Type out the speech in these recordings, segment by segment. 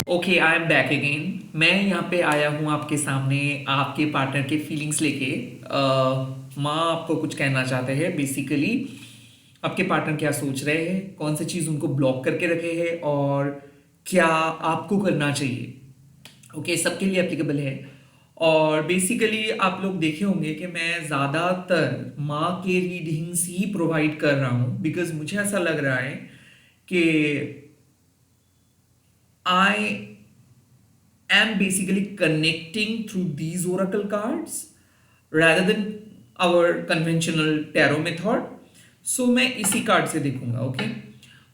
Okay, I am back again. मैं यहाँ पे आया हूँ आपके सामने आपके पार्टनर के फीलिंग्स लेके। माँ आपको कुछ कहना चाहते हैं बेसिकली। आपके पार्टनर क्या सोच रहे हैं, कौन सी चीज़ उनको ब्लॉक करके रखे हैं और क्या आपको करना चाहिए। ओके, सबके लिए एप्लीकेबल है। और बेसिकली आप लोग देखे होंगे कि मैं ज़्यादातर माँ के रीडिंग्स ही प्रोवाइड कर रहा हूँ बिकॉज मुझे ऐसा लग रहा है कि I am basically connecting through these oracle cards rather than our conventional tarot method. So मैं इसी कार्ड से देखूंगा। ओके,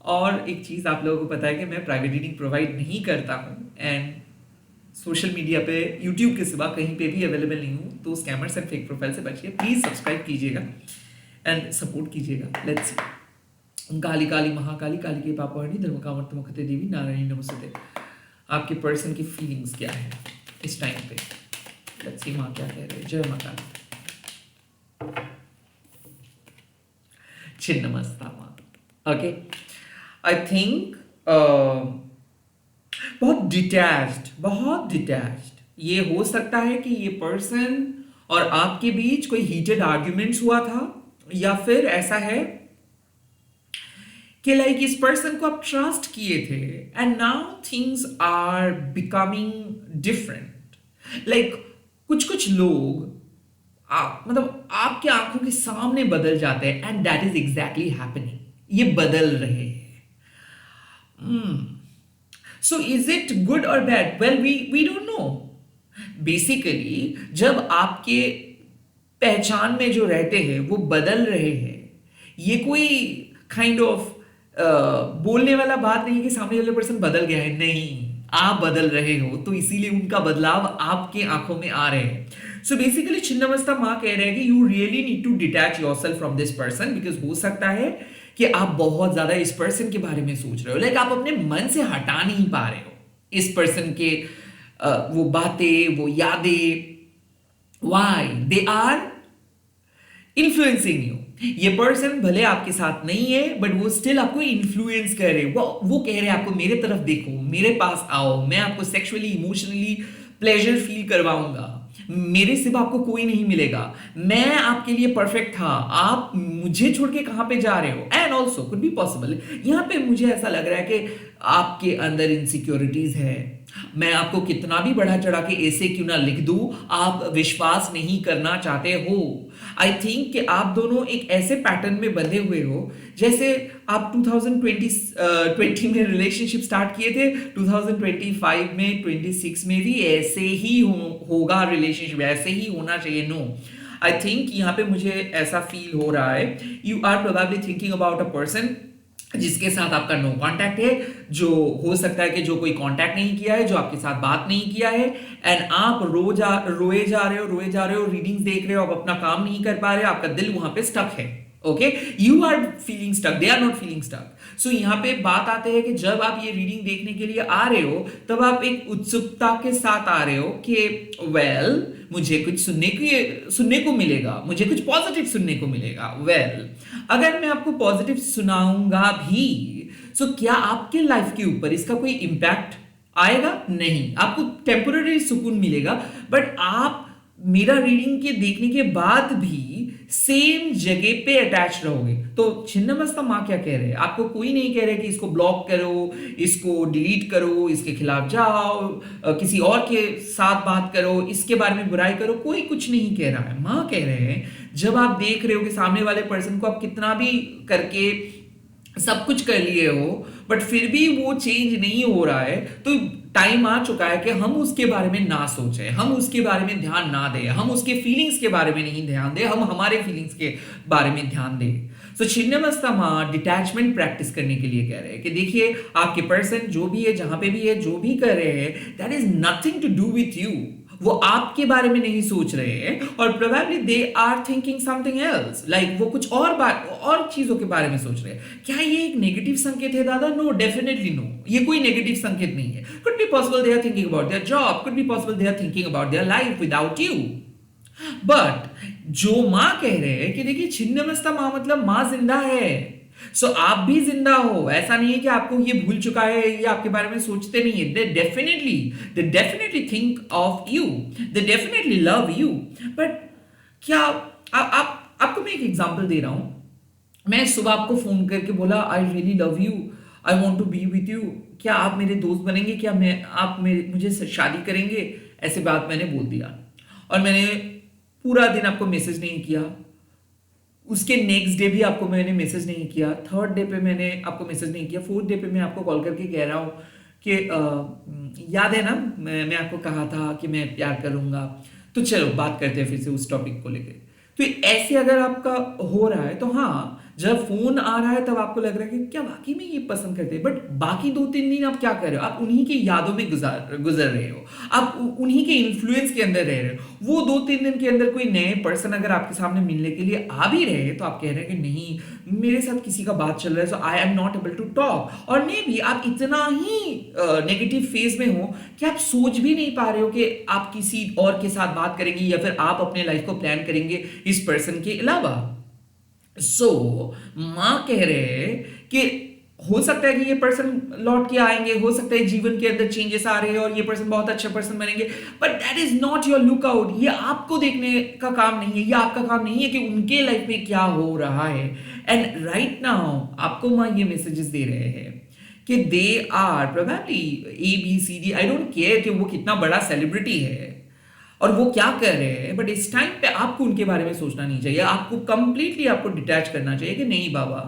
और एक चीज़ आप लोगों को पता है कि मैं प्राइवेट रीडिंग प्रोवाइड नहीं करता हूँ एंड सोशल मीडिया पे यूट्यूब के सिवा कहीं पे भी अवेलेबल नहीं हूँ। तो स्कैमर्स एंड फेक प्रोफाइल से बचिए। प्लीज़ सब्सक्राइब कीजिएगा एंड सपोर्ट कीजिएगा। Let's see. काली काली महाकाली, काली के पापा धर्म कामर्थ मुखते देवी नारायणी नमस्ते। आपके पर्सन की फीलिंग्स क्या है इस टाइम पे। लेट्स सी माँ क्या कह रहे हैं। जय माता छिन्नमस्ता माँ। ओके, आई थिंक बहुत डिटैच्ड ये हो सकता है कि ये पर्सन और आपके बीच कोई हीटेड आर्ग्यूमेंट्स हुआ था, या फिर ऐसा है कि लाइक इस पर्सन को आप ट्रस्ट किए थे and now things are becoming different. Like कुछ कुछ लोग आप मतलब आपके आंखों के सामने बदल जाते हैं and that is exactly happening. ये बदल रहे हैं। सो इज इट गुड और bad? Well, we don't know. Basically जब आपके पहचान में जो रहते हैं वो बदल रहे हैं, ये कोई काइंड ऑफ बोलने वाला बात नहीं कि सामने वाले पर्सन बदल गया है। नहीं, आप बदल रहे हो तो इसीलिए उनका बदलाव आपके आंखों में आ रहे हैं। सो बेसिकली छिन्नमस्ता माँ कह रहे हैं कि you really need to detach yourself from this person because हो सकता है कि आप बहुत ज्यादा इस पर्सन के बारे में सोच रहे हो। लाइक आप अपने मन से हटा नहीं पा रहे हो इस पर्सन के वो बातें, वो यादें। Why they are influencing you. ये पर्सन भले आपके साथ नहीं है बट वो स्टिल आपको इन्फ्लुएंस कर रहे हैं। वो कह रहे हैं आपको मेरे तरफ देखो, मेरे पास आओ, मैं आपको सेक्सुअली इमोशनली प्लेजर फील करवाऊंगा, मेरे सिवा आपको कोई नहीं मिलेगा, मैं आपके लिए परफेक्ट था, आप मुझे छोड़ के कहां पे जा रहे हो। And also could be possible यहां पे मुझे ऐसा लग रहा है कि आपके अंदर इनसिक्योरिटीज है। मैं आपको कितना भी बढ़ा चढ़ा के ऐसे क्यों ना लिख दूं, आप विश्वास नहीं करना चाहते हो। आई थिंक कि आप दोनों एक ऐसे पैटर्न में बंधे हुए हो जैसे आप 2020 में रिलेशनशिप स्टार्ट किए थे, 2025 में 26 में भी ऐसे ही होगा रिलेशनशिप, ऐसे ही होना चाहिए। नो, आई थिंक यहाँ पे मुझे ऐसा फील हो रहा है you are probably thinking about a person जिसके साथ आपका नो कांटेक्ट है, जो हो सकता है कि जो कोई कांटेक्ट नहीं किया है, जो आपके साथ बात नहीं किया है एंड आप रोए जा रहे हो, रीडिंग्स देख रहे हो, आप अपना काम नहीं कर पा रहे हो, आपका दिल वहां पे स्टक है। Okay, you are feeling stuck, they are not feeling stuck. So यहाँ पे बात आते हैं कि जब आप ये रीडिंग देखने के लिए आ रहे हो तब आप एक उत्सुकता के साथ आ रहे हो कि वेल मुझे कुछ सुनने को मिलेगा, मुझे कुछ पॉजिटिव सुनने को मिलेगा। वेल, अगर मैं आपको पॉजिटिव सुनाऊंगा भी सो क्या आपके लाइफ के ऊपर इसका कोई इंपैक्ट आएगा? नहीं, आपको टेम्पोररी सुकून मिलेगा बट आप मेरा रीडिंग के देखने के बाद भी सेम जगह पे अटैच रहोगे। तो छिन्नमस्ता माँ क्या कह रहे हैं? आपको कोई नहीं कह रहे कि इसको ब्लॉक करो, इसको डिलीट करो, इसके खिलाफ जाओ, किसी और के साथ बात करो, इसके बारे में बुराई करो, कोई कुछ नहीं कह रहा है। माँ कह रहे हैं जब आप देख रहे हो कि सामने वाले पर्सन को आप कितना भी करके सब कुछ कर लिए हो बट फिर भी वो चेंज नहीं हो रहा है, तो टाइम आ चुका है कि हम उसके बारे में ना सोचें, हम उसके बारे में ध्यान ना दें, हम उसके फीलिंग्स के बारे में नहीं ध्यान दें, हम हमारे फीलिंग्स के बारे में ध्यान दें। तो छिन्नमस्ता माँ डिटैचमेंट प्रैक्टिस करने के लिए कह रहे हैं कि देखिए आपके पर्सन जो भी है, जहां पे भी है, जो भी कर रहे हैं, that is nothing to do with you. वो आपके बारे में नहीं सोच रहे हैं और probably they are thinking something else. Like वो कुछ और चीजों के बारे में सोच रहे हैं। क्या ये एक नेगेटिव संकेत है दादा? नो, डेफिनेटली नो, ये कोई नेगेटिव संकेत नहीं है। Could be possible they are thinking about their job, could be possible they are thinking about their life without you. But जो मां कह रहे हैं कि देखिए छिन्नमस्ता मां मतलब मां जिंदा है, सो आप भी जिंदा हो, ऐसा नहीं है कि आपको ये भूल चुका है, ये आपके बारे में सोचते नहीं है। They definitely think of you, they definitely love you. But क्या आपको मैं एक एग्जांपल दे रहा हूं। मैं सुबह आपको फोन करके बोला I really love you, I want to be with you, क्या आप मेरे दोस्त बनेंगे, क्या मैं आप मेरे मुझे शादी करेंगे, ऐसे बात मैंने बोल दिया। और मैंने पूरा दिन आपको मैसेज नहीं किया, उसके नेक्स्ट डे भी आपको मैंने मैसेज नहीं किया, थर्ड डे पे मैंने आपको मैसेज नहीं किया, फोर्थ डे पे मैं आपको कॉल करके कह रहा हूँ कि याद है ना मैं आपको कहा था कि मैं प्यार करूंगा, तो चलो बात करते हैं फिर से उस टॉपिक को लेकर। तो ऐसे अगर आपका हो रहा है तो हाँ, जब फोन आ रहा है तब आपको लग रहा है कि क्या वाकई में ये पसंद करते हैं, बट बाकी 2-3 दिन आप क्या कर रहे हो, आप उन्हीं की यादों में गुजर रहे हो, आप उन्हीं के इन्फ्लुएंस के अंदर रह रहे हो। वो 2-3 दिन के अंदर कोई नए पर्सन अगर आपके सामने मिलने के लिए आ भी रहे हैं तो आप कह रहे हैं कि नहीं, मेरे साथ किसी का बात चल रहा है, so I am not able to talk. और मे भी आप इतना ही नेगेटिव फेज में हो कि आप सोच भी नहीं पा रहे हो कि आप किसी और के साथ बात करेंगे या फिर आप अपने लाइफ को प्लान करेंगे इस पर्सन के अलावा। माँ कह रहे हैं कि हो सकता है कि ये पर्सन लौट के आएंगे, हो सकता है जीवन के अंदर चेंजेस आ रहे हैं और ये पर्सन बहुत अच्छा पर्सन बनेंगे, but that is not your lookout. ये आपको देखने का काम नहीं है, ये आपका काम नहीं है कि उनके लाइफ में क्या हो रहा है। एंड राइट नाउ आपको माँ ये मैसेजेस दे रहे हैं कि they are probably ABCD, I don't care कि वो कितना बड़ा सेलिब्रिटी है और वो क्या कर रहे हैं, बट इस टाइम पे आपको उनके बारे में सोचना नहीं चाहिए। आपको कंप्लीटली आपको डिटैच करना चाहिए कि नहीं बाबा,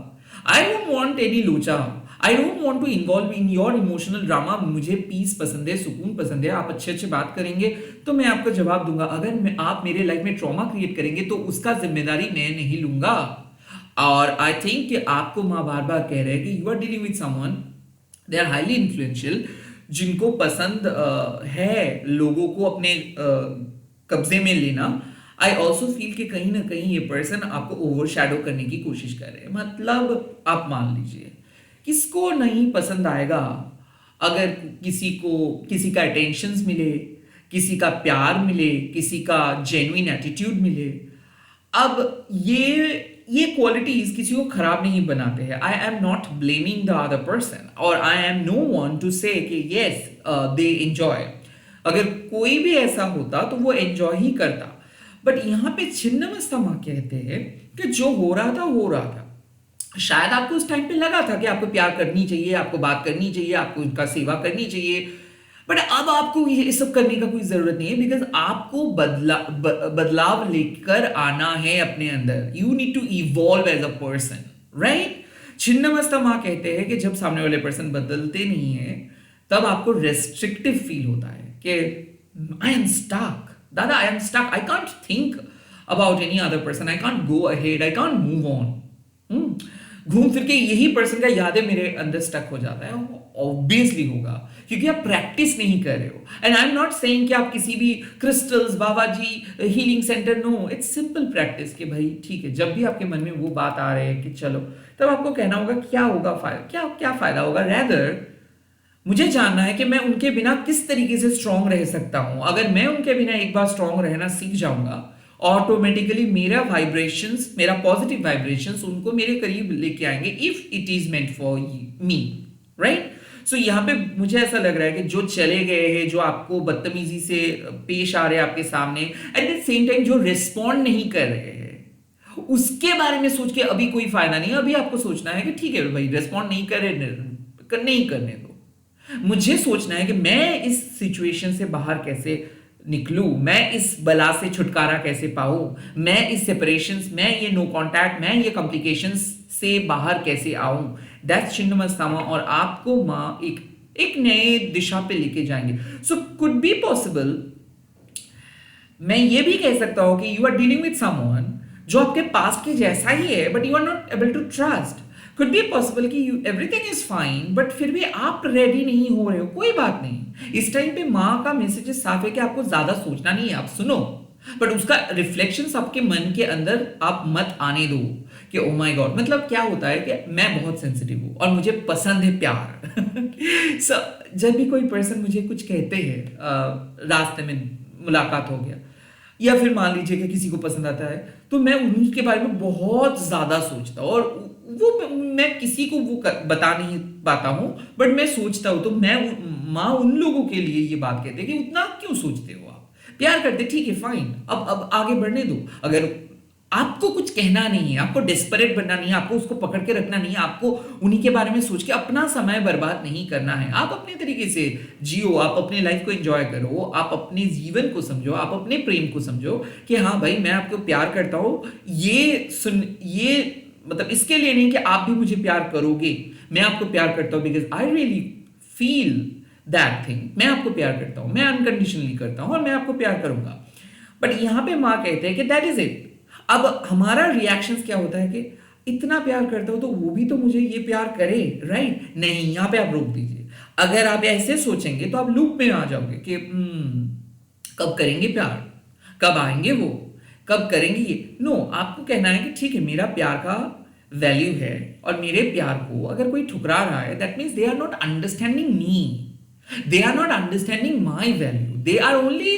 आई डोंट वांट एनी लोचा, I don't want to involve in your emotional drama. मुझे पीस पसंद है, सुकून पसंद है। आप अच्छे अच्छे बात करेंगे तो मैं आपका जवाब दूंगा, अगर आप मेरे लाइफ में ट्रॉमा क्रिएट करेंगे तो उसका जिम्मेदारी मैं नहीं लूंगा। और आई थिंक कि आपको माँ बार बार कह रहे हैं कि you are dealing with someone, they are highly influential, जिनको पसंद है लोगों को अपने कब्जे में लेना। आई ऑल्सो फील कि कहीं ना कहीं ये पर्सन आपको ओवरशैडो करने की कोशिश कर रहे हैं। मतलब आप मान लीजिए किसको नहीं पसंद आएगा अगर किसी का अटेंशन मिले, किसी का प्यार मिले, किसी का जेन्युइन एटीट्यूड मिले। अब ये क्वालिटीज किसी को खराब नहीं बनाते हैं। I am not blaming the other person और I am no one to say कि यस दे एंजॉय। अगर कोई भी ऐसा होता तो वो एंजॉय ही करता। बट यहाँ पे छिन्नमस्ता माँ कहते हैं कि जो हो रहा था हो रहा था। शायद आपको उस टाइम पे लगा था कि आपको प्यार करनी चाहिए, आपको बात करनी चाहिए, आपको उनका सेवा करनी चाहिए, बट अब आपको ये सब करने का कोई जरूरत नहीं है, बिकॉज आपको बदलाव लेकर आना है अपने अंदर। You need to evolve as a person, right. Chhinnamasta माँ कहते हैं कि जब सामने वाले पर्सन बदलते नहीं है तब आपको रेस्ट्रिक्टिव फील होता है कि आई एम स्टक, दादा I am stuck, I can't think about any other person, I can't go ahead, I can't move on. घूम फिर के यही पर्सन का यादें मेरे अंदर स्टक हो जाता है। ऑब्वियसली होगा क्योंकि आप प्रैक्टिस नहीं कर रहे हो। And I am not saying कि आप किसी भी क्रिस्टल्स, बाबा जी, healing center, no, it's simple practice कि भाई ठीक है, जब भी आपके मन में वो बात आ रहे है कि चलो, तब आपको कहना होगा क्या होगा फायदा, क्या फायदा होगा। रैदर मुझे जानना है कि मैं उनके बिना किस तरीके से स्ट्रांग रह सकता हूं। अगर मैं उनके बिना एक बार स्ट्रांग रहना सीख जाऊंगा, ऑटोमेटिकली मेरा वाइब्रेशंस, मेरा पॉजिटिव वाइब्रेशंस उनको मेरे करीब लेके आएंगे, if it is meant for me, right. So यहाँ पे मुझे ऐसा लग रहा है कि जो चले गए हैं, जो आपको बदतमीजी से पेश आ रहे हैं आपके सामने, एट द सेम टाइम जो रिस्पॉन्ड नहीं कर रहे हैं, उसके बारे में सोच के अभी कोई फायदा नहीं है। अभी आपको सोचना है कि ठीक है भाई, रिस्पॉन्ड नहीं कर रहे, नहीं करने दो। मुझे सोचना है कि मैं इस सिचुएशन से बाहर कैसे निकलूं, मैं इस बला से छुटकारा कैसे पाऊं, मैं इस सेपरेशन, मैं ये नो कांटेक्ट, मैं ये कॉम्प्लिकेशंस से बाहर कैसे आऊं। दैट्स छिन्नमस्ता माँ, और आपको माँ एक नए दिशा पे लेके जाएंगे। सो कुड बी पॉसिबल, मैं ये भी कह सकता हूं कि you are dealing with someone जो आपके पास्ट के जैसा ही है, but you are not able to trust. Could be possible कि एवरीथिंग इज फाइन, बट फिर भी आप रेडी नहीं हो रहे हो। कोई बात नहीं, इस टाइम पे माँ का मैसेज साफ है कि आपको ज्यादा सोचना नहीं है, आप सुनो, बट उसका रिफ्लेक्शंस आपके मन के अंदर आप मत आने दो कि ओ माय गॉड। मतलब क्या होता है कि मैं बहुत सेंसिटिव हूं और मुझे पसंद है प्यार। so, जब भी कोई पर्सन मुझे कुछ कहते हैं, रास्ते में मुलाकात हो गया या फिर मान लीजिए कि किसी को पसंद आता है, तो मैं उन्हीं के बारे में बहुत ज्यादा सोचता हूँ और मैं किसी को बता नहीं पाता हूँ, बट मैं सोचता हूँ, तो मैं माँ उन लोगों के लिए ये बात कहते हैं कि उतना क्यों सोचते हो आप, प्यार करते ठीक है फाइन, अब आगे बढ़ने दो। अगर आपको कुछ कहना नहीं है, आपको डेस्परेट बनना नहीं है, आपको उसको पकड़ के रखना नहीं है, आपको उन्हीं के बारे में सोच के अपना समय बर्बाद नहीं करना है, आप अपने तरीके से जियो, आप अपनी लाइफ को एंजॉय करो, आप अपने जीवन को समझो, आप अपने प्रेम को समझो कि हाँ भाई मैं आपको प्यार करता हूँ, ये मतलब इसके लिए नहीं कि आप भी मुझे प्यार करोगे, मैं आपको प्यार करता हूँ because I really feel that thing, मैं आपको प्यार करता हूँ, मैं अनकंडीशनली करता हूँ और मैं आपको प्यार करूंगा। बट यहां पे माँ कहते हैं कि दैट इज इट। अब हमारा रिएक्शन क्या होता है कि इतना प्यार करता हूं तो वो भी तो मुझे ये प्यार करे, राइट? नहीं, यहां पे आप रोक दीजिए। अगर आप ऐसे सोचेंगे तो आप लूप में आ जाओगे कि कब करेंगे प्यार, कब आएंगे वो, कब करेंगे ये। नो, आपको कहना है कि ठीक है मेरा प्यार का वैल्यू है और मेरे प्यार को अगर कोई ठुकरा रहा है that means they are not understanding me, they are not understanding my value, they are only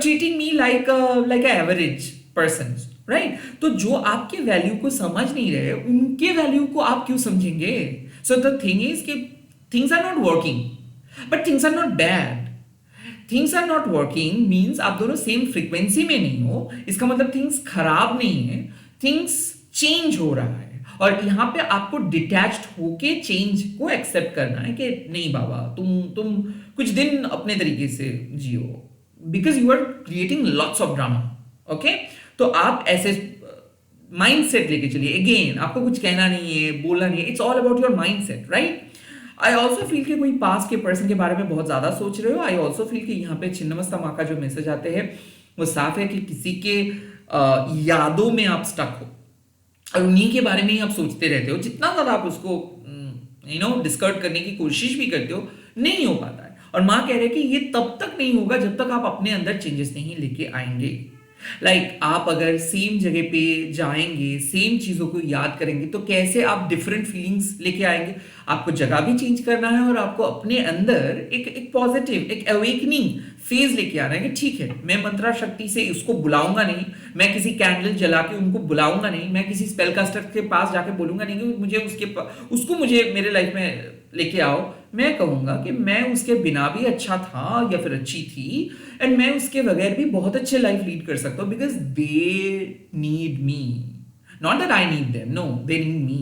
treating me like a average person, right? तो जो आपके वैल्यू को समझ नहीं रहे उनके वैल्यू को आप क्यों समझेंगे? So the thing is कि things are not working but things are not bad, things are not working means आप दोनों सेम फ्रीक्वेंसी में नहीं हो, इसका मतलब थिंग्स खराब नहीं है, थिंग्स चेंज हो रहा है। और यहां पे आपको डिटैच्ड होके चेंज को एक्सेप्ट करना है कि नहीं बाबा तुम कुछ दिन अपने तरीके से जियो because you are creating lots of drama. Okay, तो आप ऐसे माइंड सेट लेके चलिए। अगेन आपको कुछ कहना नहीं है, बोलना नहीं है, it's all about your mind set, right? I also feel कि कोई पास के पर्सन के बारे में बहुत ज्यादा सोच रहे हो। आई ऑल्सो फील कि यहाँ पे छिन्नमस्ता माँ का जो मैसेज आते हैं वो साफ है कि किसी के यादों में आप स्टक हो और उन्हीं के बारे में ही आप सोचते रहते हो। जितना ज्यादा आप उसको डिस्कर्ड करने की कोशिश भी करते हो, नहीं हो पाता है। और माँ कह रहे हैं कि ये तब तक नहीं होगा जब तक आप अपने अंदर चेंजेस नहीं लेके आएंगे। आप अगर सेम जगह पे जाएंगे, सेम चीजों को याद करेंगे, तो कैसे आप डिफरेंट फीलिंग्स लेके आएंगे? आपको जगह भी चेंज करना है और आपको अपने अंदर एक पॉजिटिव, एक अवेकनिंग फेज लेके आना है कि ठीक है मैं मंत्रा शक्ति से उसको बुलाऊंगा नहीं, मैं किसी कैंडल जला के उनको बुलाऊंगा नहीं, मैं किसी स्पेल कास्टर के पास जाके बोलूंगा नहीं कि मुझे मेरे लाइफ में लेके आओ। मैं कहूंगा कि मैं उसके बिना भी अच्छा था या फिर अच्छी थी एंड मैं उसके बगैर भी बहुत अच्छे लाइफ लीड कर सकता हूं because they need me, not that I need them, no they need me,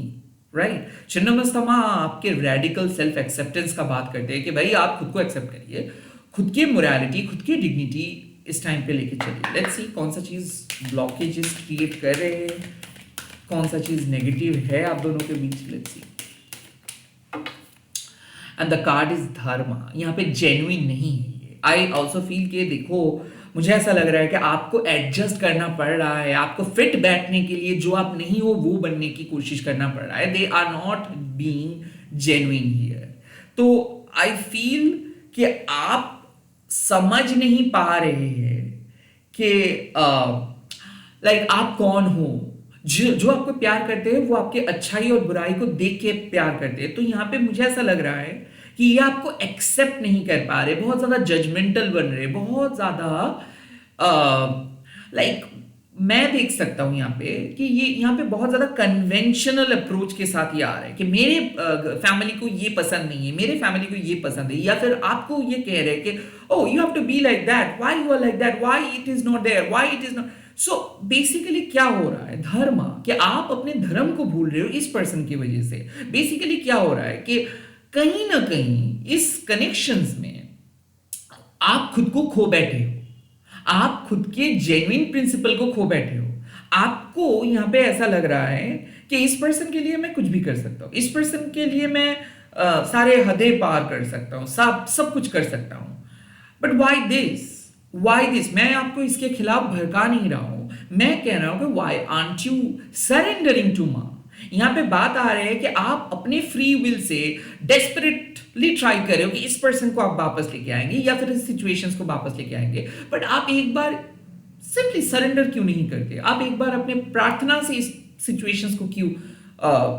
right? छिन्नमस्तमा आपके रेडिकल सेल्फ एक्सेप्टेंस का बात करते हैं कि भाई आप खुद को एक्सेप्ट करिए, खुद की मोरालिटी, खुद की डिग्निटी इस टाइम पे लेके चलिए। लेट्स सी कौन सा चीज ब्लॉकेजेस क्रिएट कर रहे हैं, कौन सा चीज नेगेटिव है आप दोनों के बीच। Let's see, and the card is dharma. यहाँ पे जेन्युइन नहीं है ये। आई ऑल्सो फील के देखो मुझे ऐसा लग रहा है कि आपको एडजस्ट करना पड़ रहा है, आपको फिट बैठने के लिए जो आप नहीं हो वो बनने की कोशिश करना पड़ रहा है। They are not being genuine here. तो आई फील कि आप समझ नहीं पा रहे हैं कि आप कौन हो। जो आपको प्यार करते हैं वो आपके अच्छाई और बुराई को देख के प्यार करते हैं। तो यहाँ पे मुझे ऐसा लग रहा है कि ये आपको एक्सेप्ट नहीं कर पा रहे, बहुत ज्यादा जजमेंटल बन रहे, बहुत ज्यादा मैं देख सकता हूं यहाँ पे कि ये यहाँ पे बहुत ज्यादा कन्वेंशनल अप्रोच के साथ ये आ रहा है कि मेरे फैमिली को ये पसंद नहीं है, मेरे फैमिली को ये पसंद है, या फिर आपको ये कह रहे हैं कि oh you have to be like that, why you are like that, why it is not there, why it is not. So basically क्या हो रहा है धर्म, कि आप अपने धर्म को भूल रहे हो इस पर्सन की वजह से। बेसिकली क्या हो रहा है कि कहीं ना कहीं इस कनेक्शंस में आप खुद को खो बैठे हो, आप खुद के जेन्युइन प्रिंसिपल को खो बैठे हो। आपको यहां पे ऐसा लग रहा है कि इस पर्सन के लिए मैं कुछ भी कर सकता हूं, इस पर्सन के लिए मैं सारे हदें पार कर सकता हूं, सब कुछ कर सकता हूं। But why this? मैं आपको इसके खिलाफ भड़का नहीं रहा हूं, मैं कह रहा हूं कि why aren't you surrendering to मां। यहां पे बात आ रही है कि आप अपने free will say desperately try कर रहे हो कि इस पर्सन को आप वापस लेके आएंगे या फिर इस सिचुएशंस को वापस लेके आएंगे। बट आप एक बार सिंपली सरेंडर क्यों नहीं करते? आप एक बार अपने प्रार्थना से इस सिचुएशंस को क्यों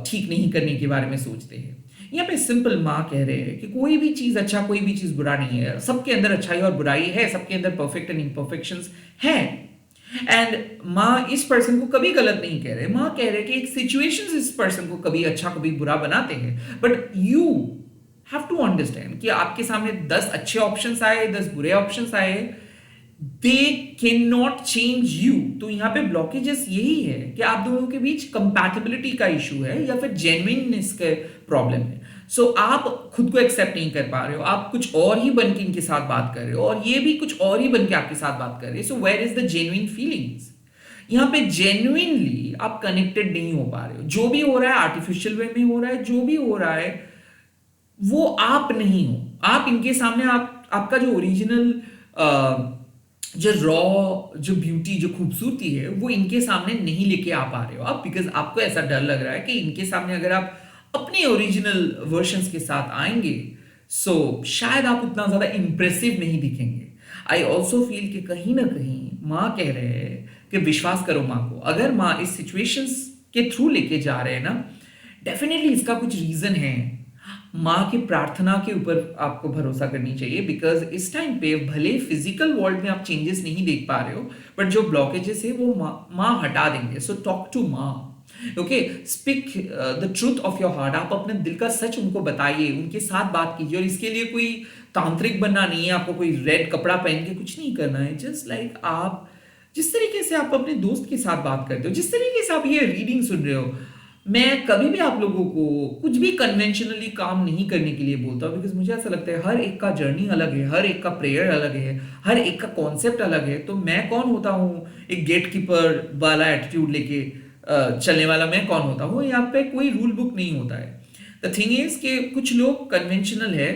ठीक नहीं करने के बारे में सोचते हैं? यहाँ पे सिंपल माँ कह रहे हैं कि कोई भी चीज अच्छा, कोई भी चीज बुरा नहीं है, सबके अंदर अच्छाई और बुराई है, सबके अंदर परफेक्ट एंड इम्परफेक्शंस है। एंड माँ इस पर्सन को कभी गलत नहीं कह रहे, माँ कह रहे कि एक सिचुएशंस इस पर्सन को कभी अच्छा कभी बुरा बनाते हैं, but you have to understand कि आपके सामने 10 अच्छे ऑप्शंस आए, 10 बुरे ऑप्शंस आए, they can not change you. तो यहाँ पे ब्लॉकेजेस यही है कि आप दोनों के बीच कंपैटिबिलिटी का इशू है या फिर जेन्युइननेस का प्रॉब्लम है। सो आप खुद को एक्सेप्ट नहीं कर पा रहे हो, आप कुछ और ही बन के इनके साथ बात कर रहे हो और ये भी कुछ और ही बन के आपके साथ बात कर रहे हैं। So where is the genuine feelings? यहाँ पे जेन्युइनली आप कनेक्टेड नहीं हो पा रहे हो। जो भी हो रहा है आर्टिफिशियल वे में हो रहा है, जो भी हो रहा है वो आप नहीं हो। आप इनके सामने आपका जो ओरिजिनल जो रॉ जो ब्यूटी जो खूबसूरती है वो इनके सामने नहीं लेके आ पा रहे हो आप, बिकॉज आपको ऐसा डर लग रहा है कि इनके सामने अगर आप अपने ओरिजिनल वर्जन्स के साथ आएंगे सो शायद आप उतना ज्यादा इंप्रेसिव नहीं दिखेंगे। आई ऑल्सो फील कि कहीं ना कहीं माँ कह रहे हैं कि विश्वास करो माँ को। अगर माँ इस सिचुएशंस के थ्रू लेके जा रहे हैं ना, डेफिनेटली इसका कुछ रीजन है। माँ की प्रार्थना के ऊपर आपको भरोसा करनी चाहिए, बिकॉज इस टाइम पे भले फिजिकल वर्ल्ड में आप चेंजेस नहीं देख पा रहे हो, बट जो ब्लॉकेजेस है वो माँ हटा देंगे। सो टॉक टू माँ, okay, speak the truth of your heart. आप अपने दिल का सच उनको बताइए, उनके साथ बात कीजिए। और इसके लिए कोई तांत्रिक बनना नहीं है, आपको कोई रेड कपड़ा पहन के कुछ नहीं करना है। जस्ट लाइक आप जिस तरीके से आप अपने दोस्त के साथ बात करते हो, जिस तरीके से आप ये रीडिंग सुन रहे हो, मैं कभी भी आप लोगों को कुछ भी कन्वेंशनली काम नहीं करने के लिए बोलता हूँ, बिकॉज मुझे ऐसा लगता है हर एक का जर्नी अलग है, हर एक का प्रेयर अलग है, हर एक का कॉन्सेप्ट अलग है। तो मैं कौन होता हूँ एक गेट कीपर वाला एटीट्यूड लेके चलने वाला? मैं कौन होता हूँ? यहाँ पे कोई रूल बुक नहीं होता है। द थिंग इज कि कुछ लोग कन्वेंशनल है,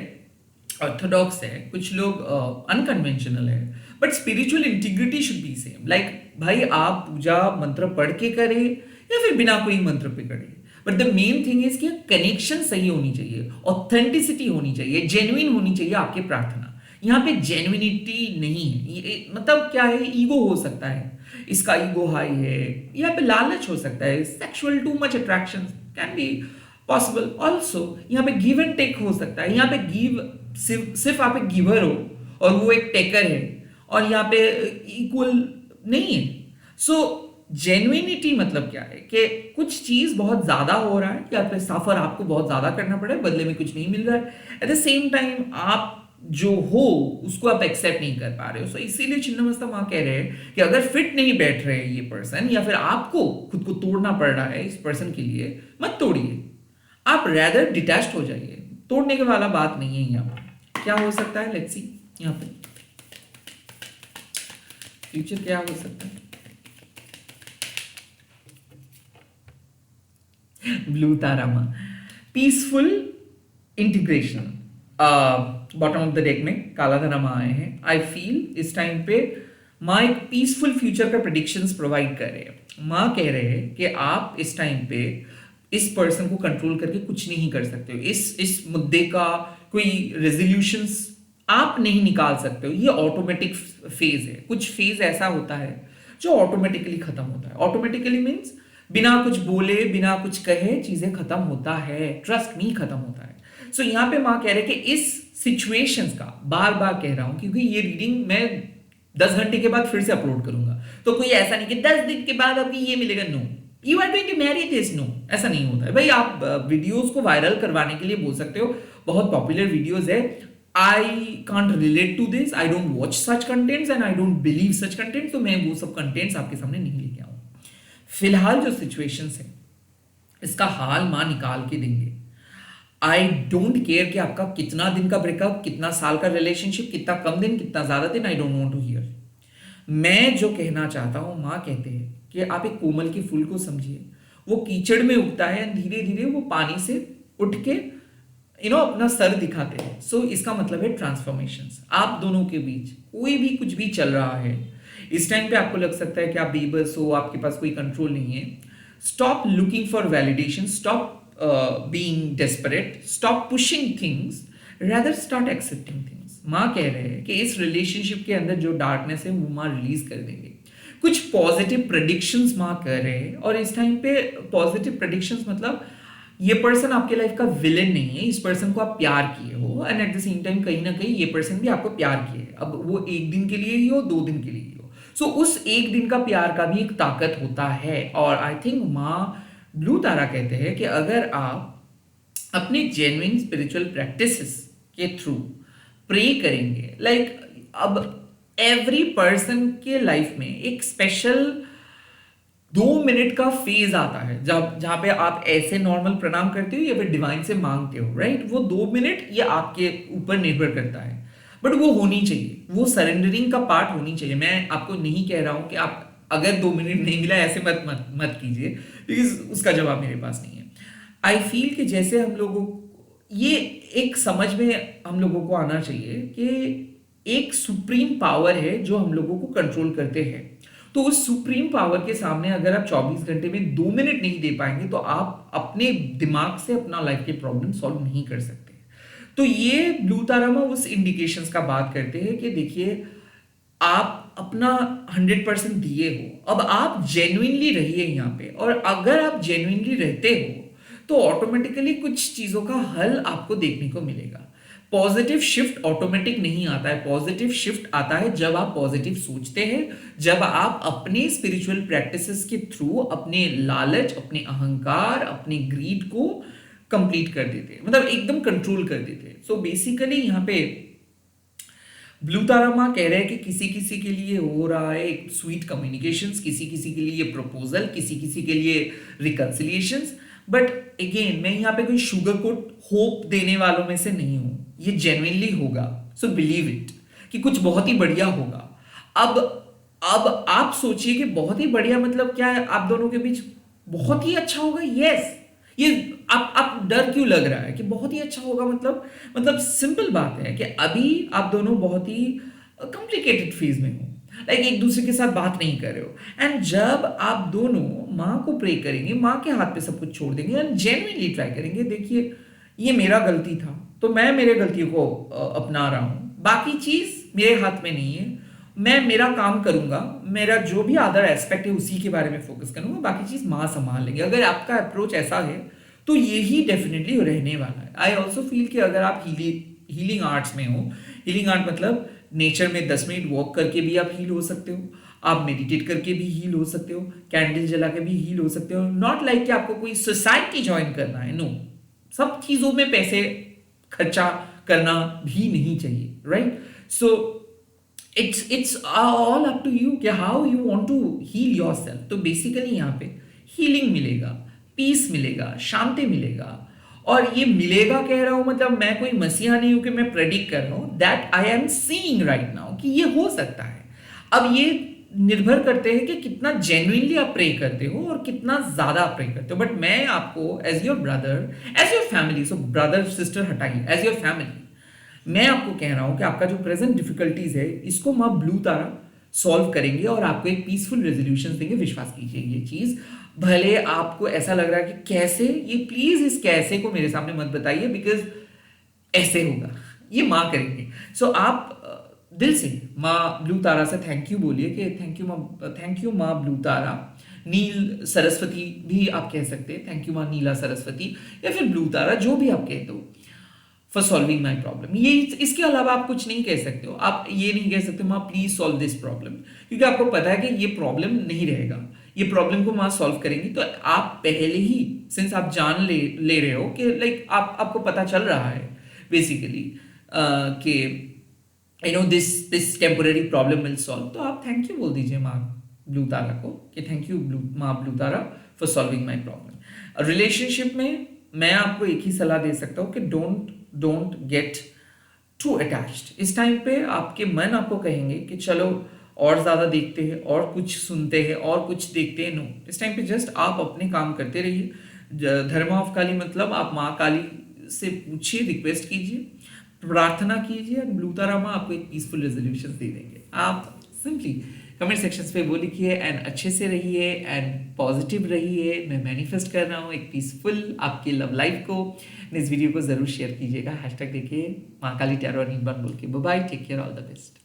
ऑर्थोडॉक्स है, कुछ लोग अनकन्वेंशनल है, but spiritual integrity should be same. Like भाई आप पूजा मंत्र पढ़ के करें या फिर बिना कोई मंत्र पे करें, but the main thing is कि कनेक्शन सही होनी चाहिए, ऑथेंटिसिटी होनी चाहिए, जेन्युइन होनी चाहिए आपकी प्रार्थना। यहाँ पे जेन्युइनिटी नहीं है। मतलब क्या है, ईगो हो सकता है, इसका ईगो हाई है, यहाँ पे लालच हो सकता है, sexual too much attraction can be possible also. यहाँ पे गिव एंड टेक हो सकता है। यहाँ पे गिव सिर्फ आप एक गिवर हो और वो एक टेकर है, और यहाँ पे इक्वल नहीं है। सो जेन्युइनिटी मतलब क्या है कि कुछ चीज बहुत ज्यादा हो रहा है या फिर सफर आपको बहुत ज्यादा करना पड़ा है, बदले में कुछ नहीं मिल रहा है। एट द सेम टाइम आप जो हो उसको आप एक्सेप्ट नहीं कर पा रहे हो। सो इसीलिए छिन्नमस्ता माँ कह रहे हैं कि अगर फिट नहीं बैठ रहे ये पर्सन, या फिर आपको खुद को तोड़ना पड़ रहा है इस पर्सन के लिए, मत तोड़िए, आप रैदर डिटैच्ड हो जाइए। तोड़ने के वाला बात नहीं है। यहाँ पर क्या हो सकता है, लेट्स सी। यहाँ पे फ्यूचर क्या हो सकता है? ब्लू तारामा, peaceful integration. Bottom of the deck में काला तारामा आए हैं। आई फील इस टाइम पे माँ एक पीसफुल फ्यूचर का प्रेडिक्शंस प्रोवाइड कर रहे हैं। माँ कह रहे हैं कि आप इस टाइम पे इस पर्सन को कंट्रोल करके कुछ नहीं कर सकते हो। इस मुद्दे का कोई रेजोल्यूशंस आप नहीं निकाल सकते हो। ये ऑटोमेटिक फेज है। कुछ फेज ऐसा होता है जो ऑटोमेटिकली खत्म होता है। ऑटोमेटिकली मीन्स बिना कुछ बोले बिना कुछ कहे चीजें खत्म होता है। ट्रस्ट मी, खत्म होता है। सो यहाँ पे माँ कह रहे कि इस सिचुएशंस का, बार बार कह रहा हूं क्योंकि ये रीडिंग मैं 10 घंटे के बाद फिर से अपलोड करूंगा, तो कोई ऐसा नहीं कि 10 दिन के बाद अभी ये मिलेगा। No, you are going to marry this. No, ऐसा नहीं होता है भाई। आप वीडियोस को वायरल करवाने के लिए बोल सकते हो, बहुत पॉपुलर वीडियोस है। I can't relate to this, I don't watch such contents and I don't believe such contents, तो मैं वो सब कंटेंट्स आपके सामने नहीं लेके आऊंगा। फिलहाल जो सिचुएशंस है इसका हाल मां निकाल के देंगे। आई डोंट केयर कि आपका कितना दिन का ब्रेकअप, कितना साल का रिलेशनशिप, कितना कम दिन, कितना ज्यादा दिन, I don't want to hear. मैं जो कहना चाहता हूं, मां कहते हैं कि आप एक कोमल के फूल को समझिए। वो कीचड़ में उगता है, धीरे धीरे वो पानी से उठ के अपना सर दिखाते हैं। सो इसका मतलब है ट्रांसफॉर्मेशंस। आप दोनों के बीच कोई भी कुछ भी चल रहा है, इस टाइम पे आपको लग सकता है कि आप बेबस हो, आपके पास कोई कंट्रोल नहीं है। Stop looking for validation, stop being desperate, stop pushing things, rather start accepting things। माँ कह रहे हैं कि इस रिलेशनशिप के अंदर जो डार्कनेस है वो माँ रिलीज कर देंगे। कुछ पॉजिटिव प्रेडिक्शंस माँ कर रहे हैं, और इस टाइम पे पॉजिटिव प्रेडिक्शंस मतलब ये पर्सन आपके लाइफ का विलेन नहीं है। इस पर्सन को आप प्यार किए हो, and at the same time कहीं ना कहीं ये पर्सन भी आपको प्यार किए। अब वो 1 दिन के लिए ही हो, 2 दिन के लिए ही हो, सो उस एक दिन का प्यार का भी एक ताकत होता है। और आई थिंक माँ ब्लू तारा कहते हैं कि अगर आप अपने जेन्युइन स्पिरिचुअल प्रैक्टिसेस के थ्रू प्रे करेंगे, लाइक अब एवरी पर्सन के लाइफ में एक स्पेशल 2 मिनट का फेज आता है जब जहां पे आप ऐसे नॉर्मल प्रणाम करते हो या फिर डिवाइन से मांगते हो, राइट? वो 2 मिनट ये आपके ऊपर निर्भर करता है, बट वो होनी चाहिए, वो सरेंडरिंग का पार्ट होनी चाहिए। मैं आपको नहीं कह रहा हूं कि आप अगर 2 मिनट नहीं मिला ऐसे मत मत मत कीजिए, बिकॉज उसका जवाब मेरे पास नहीं है। आई फील कि जैसे हम लोगों ये एक समझ में हम लोगों को आना चाहिए कि एक सुप्रीम पावर है जो हम लोगों को कंट्रोल करते हैं। तो उस सुप्रीम पावर के सामने अगर आप 24 घंटे में 2 मिनट नहीं दे पाएंगे तो आप अपने दिमाग से अपना लाइफ के प्रॉब्लम सॉल्व नहीं कर सकते। तो ये ब्लू तारामा उस इंडिकेशंस का बात करते हैं कि देखिए आप अपना 100% दिए हो, अब आप जेन्युइनली रहिए यहाँ पे, और अगर आप जेन्युइनली रहते हो तो ऑटोमेटिकली कुछ चीजों का हल आपको देखने को मिलेगा। पॉजिटिव शिफ्ट ऑटोमेटिक नहीं आता है, पॉजिटिव शिफ्ट आता है जब आप पॉजिटिव सोचते हैं, जब आप अपने स्पिरिचुअल प्रैक्टिसेस के थ्रू अपने लालच, अपने अहंकार, अपने ग्रीड को कंप्लीट कर देते हैं, मतलब एकदम कंट्रोल कर देते हैं। सो बेसिकली यहाँ पे ब्लू तारा माँ कह रहे हैं कि किसी किसी के लिए हो रहा है एक स्वीट कम्युनिकेशंस, किसी किसी के लिए प्रपोजल, किसी किसी के लिए रिकंसिलिएशंस। बट अगेन मैं यहाँ पे कोई शुगर कोट होप देने वालों में से नहीं हूं, ये जेन्युइनली होगा। सो बिलीव इट कि कुछ बहुत ही बढ़िया होगा। अब अब आप सोचिए कि बहुत ही बढ़िया मतलब क्या है, आप दोनों के बीच बहुत ही अच्छा होगा। यस, ये आप डर क्यों लग रहा है कि बहुत ही अच्छा होगा? मतलब सिंपल बात है कि अभी आप दोनों बहुत ही कॉम्प्लिकेटेड फेज में हो, लाइक एक दूसरे के साथ बात नहीं कर रहे हो। एंड जब आप दोनों माँ को प्रे करेंगे, माँ के हाथ पे सब कुछ छोड़ देंगे एंड जेन्युइनली ट्राई करेंगे, देखिए ये मेरा गलती था तो मैं मेरे गलतियों को अपना रहा हूं, बाकी चीज मेरे हाथ में नहीं है, मैं मेरा काम करूंगा, मेरा जो भी अदर एस्पेक्ट है उसी के बारे में फोकस करूंगा, बाकी चीज माँ संभाल लेंगे। अगर आपका अप्रोच ऐसा है तो यही डेफिनेटली रहने वाला है। आई ऑल्सो फील कि अगर आप हीलिंग आर्ट्स में हो, हीलिंग आर्ट मतलब नेचर में 10 मिनट वॉक करके भी आप हील हो सकते हो, आप मेडिटेट करके भी हील हो सकते हो, कैंडल जला के भी हील हो सकते हो। नॉट लाइक कि आपको कोई सोसाइटी ज्वाइन करना है, नो, सब चीजों में पैसे खर्चा करना भी नहीं चाहिए, right? So it's all up to you कि how you want to heal yourself. तो बेसिकली यहाँ पे हीलिंग मिलेगा, पीस मिलेगा, शांति मिलेगा। और ये मिलेगा कह रहा हूं मतलब मैं कोई मसीहा नहीं हूं कि मैं प्रेडिक्ट कर रहा हूं, that I am seeing right now कि ये हो सकता है। अब ये निर्भर करते हैं कि कितना जेन्युइनली आप प्रे करते हो और कितना ज्यादा आप प्रे करते हो। बट मैं आपको as your brother, as your family, so brother sister हटाइए, एज योर फैमिली मैं आपको कह रहा हूं कि आपका जो प्रेजेंट डिफिकल्टीज है इसको माँ ब्लू तारा सॉल्व करेंगे और आपको एक पीसफुल रेजोल्यूशन देंगे। विश्वास कीजिए ये चीज, भले आपको ऐसा लग रहा है कि कैसे, ये प्लीज इस कैसे को मेरे सामने मत बताइए, बिकॉज ऐसे होगा, ये माँ करेंगे। सो आप दिल से माँ ब्लू तारा से थैंक यू बोलिए कि थैंक यू माँ ब्लू तारा, नील सरस्वती भी आप कह सकते हैं, थैंक यू माँ नीला सरस्वती, या फिर ब्लू तारा, जो भी आप कहते हो, फॉर सॉल्विंग माई प्रॉब्लम। ये इसके अलावा आप कुछ नहीं कह सकते हो। आप ये नहीं कह सकते माँ प्लीज सॉल्व दिस प्रॉब्लम, क्योंकि आपको पता है कि ये प्रॉब्लम नहीं रहेगा, ये प्रॉब्लम को माँ सॉल्व करेंगी। तो आप पहले ही, सिंस आप जान ले रहे हो कि लाइक आपको पता चल रहा है बेसिकली कि you know this temporary problem will solve, तो आप थैंक यू बोल दीजिए माँ ब्लू तारा को कि थैंक यू माँ blue Tara for solving my problem. Relationship में मैं आपको एक ही सलाह दे सकता हूँ कि डोंट गेट टू अटैच्ड। इस टाइम पे आपके मन आपको कहेंगे कि चलो और ज्यादा देखते हैं, और कुछ सुनते हैं, और कुछ देखते हैं। नो, इस टाइम पे जस्ट आप अपने काम करते रहिए। धर्म ऑफ काली मतलब आप माँ काली से पूछिए, रिक्वेस्ट कीजिए, प्रार्थना कीजिए, ब्लू तारा माँ आपको एक पीसफुल रेजोल्यूशन दे देंगे। आप सिंपली कमेंट सेक्शंस पे वो लिखिए एंड अच्छे से रहिए एंड पॉजिटिव रहिए। मैं मैनिफेस्ट कर रहा हूँ एक पीसफुल आपकी लव लाइफ को। इस वीडियो को जरूर शेयर कीजिएगा, हैशटैग देखिए माँ काली टैरो बोल के। Bye bye, take care, all the best.